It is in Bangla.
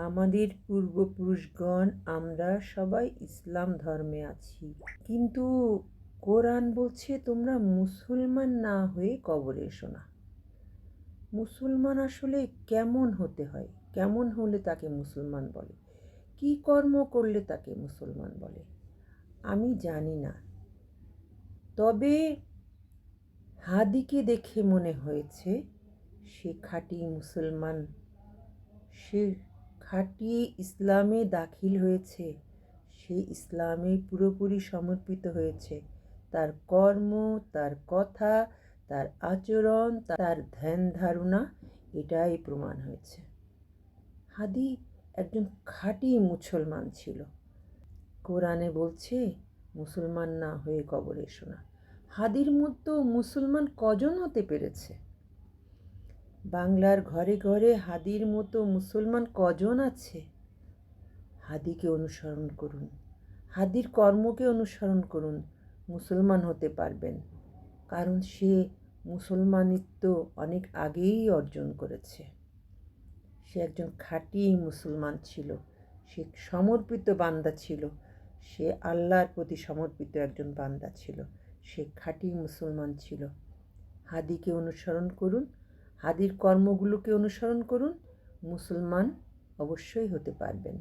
আমাদের পূর্বপুরুষগণ আমরা সবাই ইসলাম ধর্মে আছি, কিন্তু কোরআন বলছে তোমরা মুসলমান না হয়ে কবরে এসো না। মুসলমান আসলে কেমন হতে হয়, কেমন হলে তাকে মুসলমান বলে, কি কর্ম করলে তাকে মুসলমান বলে আমি জানি না। তবে হাদিকে দেখে মনে হয়েছে সে খাঁটি মুসলমান, সে খাঁটি ইসলামে দাখিল হয়েছে, সে ইসলামে পুরোপুরি সমর্পিত হয়েছে। তার কর্ম, তার কথা, তার আচরণ, তার ধ্যান ধারণা এটাই প্রমাণ হয়েছে। হাদি একজন খাঁটি মুসলমান ছিল। কোরআনে বলছে মুসলমান না হয়ে কবরে এসো না। হাদির মতো মুসলমান কজন হতে পেরেছে? বাংলার ঘরে ঘরে হাদির মতো মুসলমান কজন আছে? হাদিকে অনুসরণ করুন, হাদির কর্মকে অনুসরণ করুন, মুসলমান হতে পারবেন। কারণ সে মুসলমানিত্ব অনেক আগেই অর্জন করেছে। সে একজন খাঁটি মুসলমান ছিল, সে সমর্পিত বান্দা ছিল, সে আল্লাহর প্রতি সমর্পিত একজন বান্দা ছিল, সে খাঁটি মুসলমান ছিল। হাদিকে অনুসরণ করুন, হাদির কর্মগুলোকে অনুসরণ করুন, মুসলমান অবশ্যই হতে পারবেন।